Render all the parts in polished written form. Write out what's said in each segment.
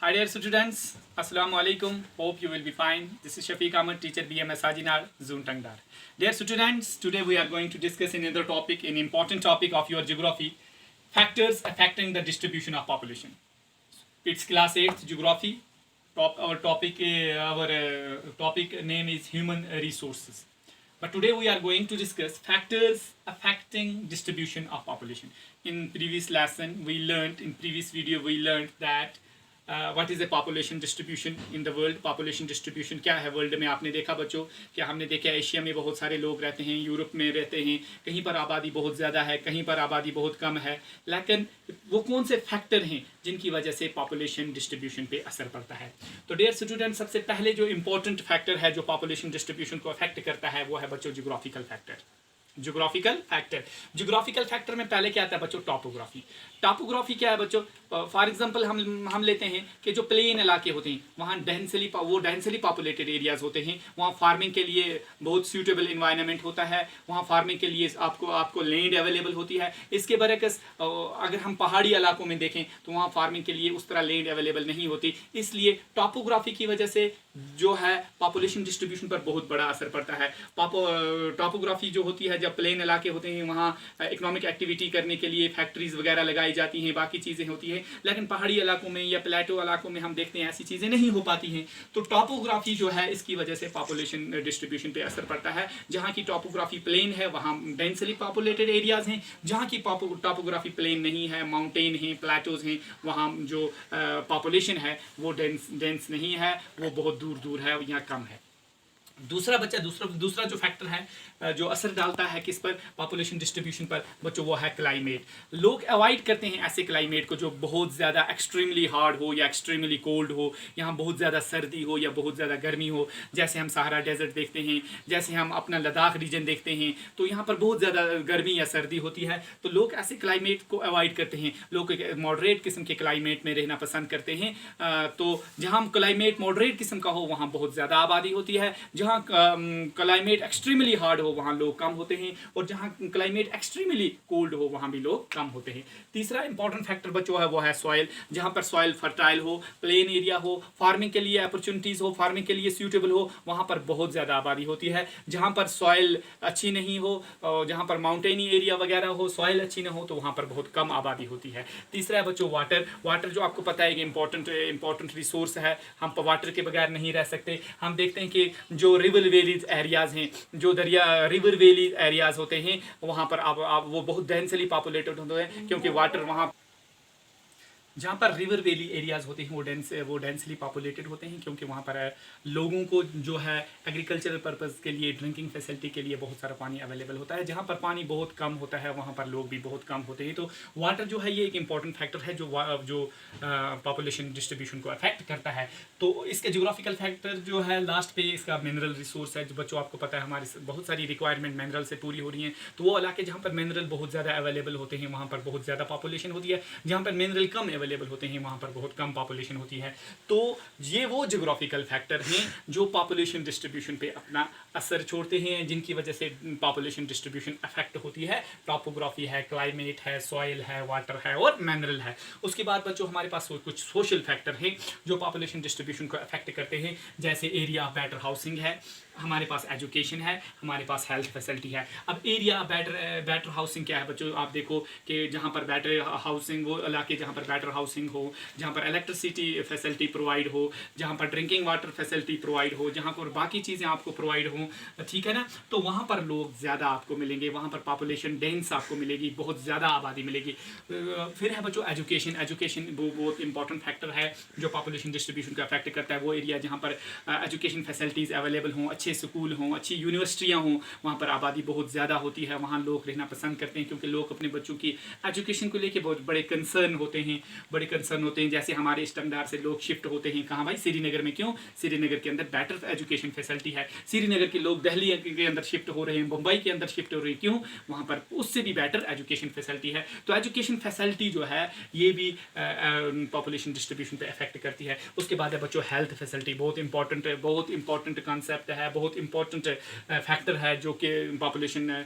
Hi dear students, Assalamu alaikum. Hope you will be fine. This is Shafiq Ahmed, teacher BMS Hajinar, Zoon Tangdar. Dear students, today we are going to discuss another topic, an important topic of your geography, factors affecting the distribution of population. It's class 8th geography. Our topic name is human resources. But today we are going to discuss factors affecting distribution of population. In previous video we learned that what is a population distribution in the world. Population distribution क्या है world में. आपने देखा बच्चों कि हमने देखा Asia में बहुत सारे लोग रहते हैं, यूरोप में रहते हैं, कहीं पर आबादी बहुत ज़्यादा है, कहीं पर आबादी बहुत कम है. लेकिन वो कौन से फैक्टर हैं जिनकी वजह से पॉपुलेशन डिस्ट्रीब्यूशन पे असर पड़ता है. तो डियर स्टूडेंट, सबसे पहले जो इंपॉर्टेंट फैक्टर है जो पॉपुलेशन डिस्ट्रीब्यूशन को अफेक्ट करता है वो है बच्चों जियोग्राफिकल फैक्टर. जियोग्राफिकल फैक्टर में पहले क्या आता है बच्चों? टॉपोग्राफी क्या है बच्चों? फॉर एग्जांपल हम लेते हैं कि जो प्लेन इलाके होते हैं वहाँ डेंसली पॉपुलेटेड एरियाज होते हैं. वहाँ फार्मिंग के लिए बहुत सूटेबल इन्वायरमेंट होता है. वहाँ फार्मिंग के लिए आपको लैंड अवेलेबल होती है. इसके बरकस अगर हम पहाड़ी इलाकों में देखें तो वहाँ फार्मिंग के लिए उस तरह लैंड अवेलेबल नहीं होती. इसलिए टॉपोग्राफी की वजह से जो है पॉपुलेशन डिस्ट्रीब्यूशन पर बहुत बड़ा असर पड़ता है. टॉपोग्राफी जो होती है, जब प्लेन इलाके होते हैं वहाँ इकोनॉमिक एक्टिविटी करने के लिए फैक्ट्रीज वगैरह लगाई जाती हैं, बाकी चीज़ें होती हैं. लेकिन पहाड़ी इलाकों में या प्लेटो इलाकों में हम देखते हैं ऐसी चीज़ें नहीं हो पाती हैं. तो टॉपोग्राफी जो है इसकी वजह से पॉपुलेशन डिस्ट्रीब्यूशन पे असर पड़ता है. जहाँ की टॉपोग्राफी प्लेन है वहाँ डेंसली पॉपुलेटेड एरियाज हैं. जहाँ की टॉपोग्राफी प्लेन नहीं है, माउंटेन हैं, प्लेटोज हैं, वहाँ जो पॉपुलेशन है वो डेंस नहीं है, वो बहुत दूर है, यहाँ कम है. दूसरा जो फैक्टर है जो असर डालता है किस पर? पॉपुलेशन डिस्ट्रीब्यूशन पर बच्चों, वो है क्लाइमेट. लोग अवॉइड करते हैं ऐसे क्लाइमेट को जो बहुत ज़्यादा एक्सट्रीमली हार्ड हो या एक्सट्रीमली कोल्ड हो, यहाँ बहुत ज़्यादा सर्दी हो या बहुत ज़्यादा गर्मी हो. जैसे हम सहारा डेजर्ट देखते हैं, जैसे हम अपना लद्दाख रीजन देखते हैं, तो यहाँ पर बहुत ज़्यादा गर्मी या सर्दी होती है. तो लोग ऐसे क्लाइमेट को अवॉइड करते हैं. लोग मॉडरेट किस्म के क्लाइमेट में रहना पसंद करते हैं. तो जहाँ क्लाइमेट मॉडरेट किस्म का हो वहाँ बहुत ज़्यादा आबादी होती है. जहाँ क्लाइमेट एक्सट्रीमली हार्ड हो वहाँ लोग कम होते हैं, और जहाँ क्लाइमेट एक्सट्रीमली कोल्ड हो वहाँ भी लोग कम होते हैं. तीसरा इंपॉर्टेंट फैक्टर बच्चों है वो है सॉइल. जहाँ पर सॉइल फर्टाइल हो, प्लेन एरिया हो, फार्मिंग के लिए अपॉर्चुनिटीज़ हो, फार्मिंग के लिए सूटेबल हो, वहाँ पर बहुत ज़्यादा आबादी होती है. जहाँ पर सॉइल अच्छी नहीं हो, जहाँ पर माउंटेनी एरिया वगैरह हो, सॉइल अच्छी ना हो, तो वहाँ पर बहुत कम आबादी होती है. तीसरा है बच्चों वाटर जो आपको पता है कि इंपॉर्टेंट रिसोर्स है. हम वाटर के बगैर नहीं रह सकते. हम देखते हैं कि जो रिवर वैलीज एरियाज़ हैं, जो रिवर वैली एरियाज़ होते हैं, वहाँ पर आप वो बहुत डेंसली पॉपुलेटेड होते हैं, क्योंकि वाटर वहाँ जहाँ पर रिवर वैली एरियाज़ होते हैं वो डेंसली पॉपुलेटेड होते हैं, क्योंकि वहाँ पर लोगों को जो है एग्रीकल्चरल पर्पज़ के लिए, ड्रिंकिंग फैसिलिटी के लिए बहुत सारा पानी अवेलेबल होता है. जहाँ पर पानी बहुत कम होता है वहाँ पर लोग भी बहुत कम होते हैं. तो वाटर जो है ये एक इंपॉर्टेंट फैक्टर है जो पॉपुलेशन डिस्ट्रीब्यूशन को अफेक्ट करता है. तो इसके जियोग्राफिकल फैक्टर जो है लास्ट पे इसका मिनरल रिसोर्स है. जो बच्चों आपको पता है हमारी बहुत सारी रिक्वायरमेंट मिनरल से पूरी हो रही हैं. तो वो इलाके जहाँ पर मिनरल बहुत ज़्यादा अवेलेबल होते हैं वहाँ पर बहुत ज़्यादा पॉपुलेशन होती है. जहाँ पर मिनरल कम अवेलेबल होते हैं वहाँ पर बहुत कम पॉपुलेशन होती है. तो ये वो जियोग्राफिकल फैक्टर हैं जो पॉपुलेशन डिस्ट्रीब्यूशन पे अपना असर छोड़ते हैं, जिनकी वजह से पॉपुलेशन डिस्ट्रीब्यूशन अफेक्ट होती है. टॉपोग्राफी है, क्लाइमेट है, सॉइल है, वाटर है और मिनरल है. उसके बाद बच्चों हमारे पास कुछ सोशल फैक्टर हैं जो पॉपुलेशन डिस्ट्रीब्यूशन को अफेक्ट करते हैं. जैसे एरिया ऑफ बेटर हाउसिंग है, हमारे पास एजुकेशन है, हमारे पास हेल्थ फैसिलिटी है. अब एरिया बेटर हाउसिंग क्या है बच्चों? आप देखो कि जहाँ पर बेटर हाउसिंग, वो इलाके जहाँ पर बेटर हाउसिंग हो, जहाँ पर इलेक्ट्रिसिटी फैसिलिटी प्रोवाइड हो, जहाँ पर ड्रिंकिंग वाटर फैसिलिटी प्रोवाइड हो, जहाँ पर बाकी चीज़ें आपको प्रोवाइड हों, ठीक है ना, तो वहाँ पर लोग ज़्यादा आपको मिलेंगे. वहाँ पर पॉपुलेशन डेंस आपको मिलेगी, बहुत ज़्यादा आबादी मिलेगी. फिर है बच्चों एजुकेशन वो बहुत इंपॉर्टेंट फैक्टर है जो पॉपुलेशन डिस्ट्रीब्यूशन को अफेक्ट करता है. वो एरिया जहाँ पर एजुकेशन फैसिलिटीज़ अवेलेबल हों, अच्छे स्कूल हों, अच्छी यूनिवर्सिटियाँ हों, वहाँ पर आबादी बहुत ज़्यादा होती है. वहाँ लोग रहना पसंद करते हैं, क्योंकि लोग अपने बच्चों की एजुकेशन को लेके बहुत बड़े कंसर्न होते हैं. जैसे हमारे इस्टमदार से लोग शिफ्ट होते हैं कहाँ भाई? श्रीनगर में. क्यों? श्रीनगर के अंदर बेटर एजुकेशन फैसिलिटी है. श्रीनगर के लोग दिल्ली के अंदर शिफ्ट हो रहे हैं, मुंबई के अंदर शिफ्ट हो रहे हैं. क्यों? वहाँ पर उससे भी बेटर एजुकेशन फैसिलिटी है. तो एजुकेशन फैसिलिटी जो है ये भी पॉपुलेशन डिस्ट्रीब्यूशन पे अफेक्ट करती है. उसके बाद है बच्चों हेल्थ फैसिलिटी. बहुत इंपॉर्टेंट कॉन्सेप्ट है, बहुत इंपॉर्टेंट फैक्टर है जो कि पॉपुलेशन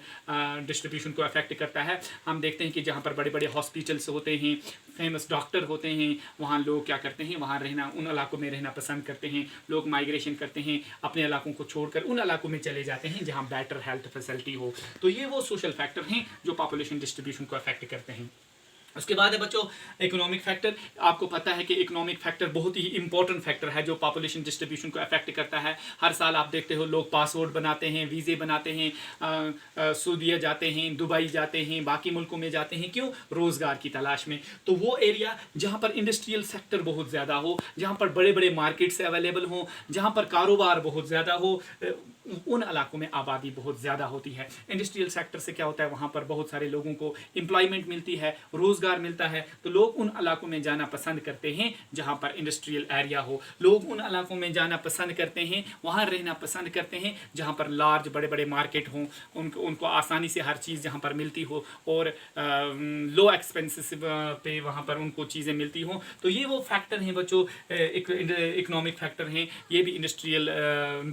डिस्ट्रीब्यूशन को अफेक्ट करता है. हम देखते हैं कि जहाँ पर बड़े बड़े हॉस्पिटल्स होते हैं, फेमस डॉक्टर होते हैं, वहाँ लोग क्या करते हैं, वहाँ रहना, उन इलाकों में रहना पसंद करते हैं। लोग माइग्रेशन करते हैं, अपने इलाकों को छोड़कर उन इलाकों में चले जाते हैं जहाँ बेटर हेल्थ फैसिलिटी हो। तो ये वो सोशल फैक्टर हैं जो पॉपुलेशन डिस्ट्रीब्यूशन को अफेक्ट करते हैं। उसके बाद है बच्चों इकोनॉमिक फैक्टर। आपको पता है कि इकोनॉमिक फैक्टर बहुत ही इंपॉर्टेंट फैक्टर है जो पॉपुलेशन डिस्ट्रीब्यूशन को अफेक्ट करता है। हर साल आप देखते हो लोग पासपोर्ट बनाते हैं, वीज़े बनाते हैं, सऊदीया जाते हैं, दुबई जाते हैं, बाकी मुल्कों में जाते हैं, क्यों? रोज़गार की तलाश में। तो वो एरिया जहाँ पर इंडस्ट्रियल सेक्टर बहुत ज़्यादा हो, जहाँ पर बड़े बड़े मार्केट्स अवेलेबल हों, जहाँ पर कारोबार बहुत ज़्यादा हो, उन इलाकों में आबादी बहुत ज़्यादा होती है। इंडस्ट्रियल सेक्टर से क्या होता है, वहाँ पर बहुत सारे लोगों को एम्प्लॉयमेंट मिलती है, रोज़गार मिलता है। तो लोग उन इलाकों में जाना पसंद करते हैं जहाँ पर इंडस्ट्रियल एरिया हो। लोग उन इलाकों में जाना पसंद करते हैं, वहाँ रहना पसंद करते हैं जहाँ पर लार्ज बड़े बड़े मार्केट हों, उनको आसानी से हर चीज़ जहाँ पर मिलती हो और लो एक्सपेंसेस पे वहाँ पर उनको चीज़ें मिलती हों। तो ये वो फैक्टर हैं बच्चों, इकोनॉमिक फैक्टर हैं। ये भी इंडस्ट्रियल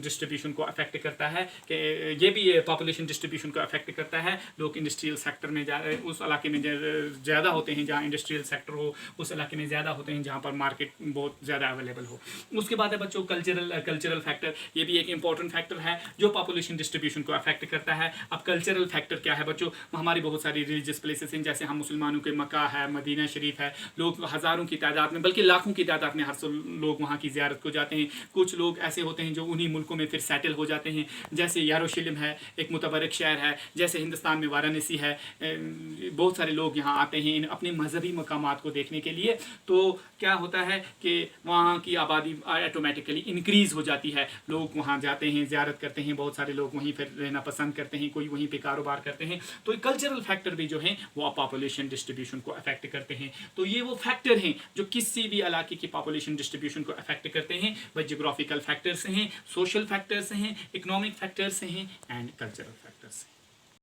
डिस्ट्रीब्यूशन को अफेक्ट करता है कि ये भी पॉपुलेशन डिस्ट्रीब्यूशन को अफेक्ट करता है। लोग इंडस्ट्रियल सेक्टर में उस इलाके में ज़्यादा होते हैं जहाँ इंडस्ट्रियल सेक्टर हो, उस इलाके में ज़्यादा होते हैं जहाँ पर मार्केट बहुत ज़्यादा अवेलेबल हो। उसके बाद है बच्चों कल्चरल फैक्टर। ये भी एक इंपॉर्टेंट फैक्टर है जो पॉपुलेशन डिस्ट्रीब्यूशन को अफेक्ट करता है। अब कल्चरल फैक्टर क्या है बच्चों? हमारी बहुत सारी रिलीजियस प्लेसेस हैं, जैसे हम मुसलमानों के मक्का है, मदीना शरीफ है। लोग हज़ारों की तादाद में, बल्कि लाखों की तादाद में हर साल लोग वहाँ की ज़ियारत को जाते हैं। कुछ लोग ऐसे होते हैं जो उन्हीं मुल्कों में फिर सेटल हो जाते हैं, जैसे यरूशलेम है, एक मुतबरक शहर है, जैसे हिंदुस्तान में वाराणसी है। बहुत सारे लोग यहाँ आते हैं इन अपने मजहबी मकामात को देखने के लिए। तो क्या होता है कि वहाँ की आबादी ऑटोमेटिकली इंक्रीज़ हो जाती है। लोग वहाँ जाते हैं, ज़ियारत करते हैं, बहुत सारे लोग वहीं पर रहना पसंद करते हैं, कोई वहीं पे कारोबार करते हैं। तो कल्चरल फैक्टर भी जो हैं वो पॉपुलेशन डिस्ट्रीब्यूशन को अफेक्ट करते हैं। तो ये वो फैक्टर हैं जो किसी भी इलाके की पॉपुलेशन डिस्ट्रीब्यूशन को अफेक्ट करते हैं। वह जियोग्राफिकल फैक्टर्स हैं, सोशल फैक्टर्स हैं, इकोनॉमिक फैक्टर्स हैं एंड कल्चरल फैक्टर्स।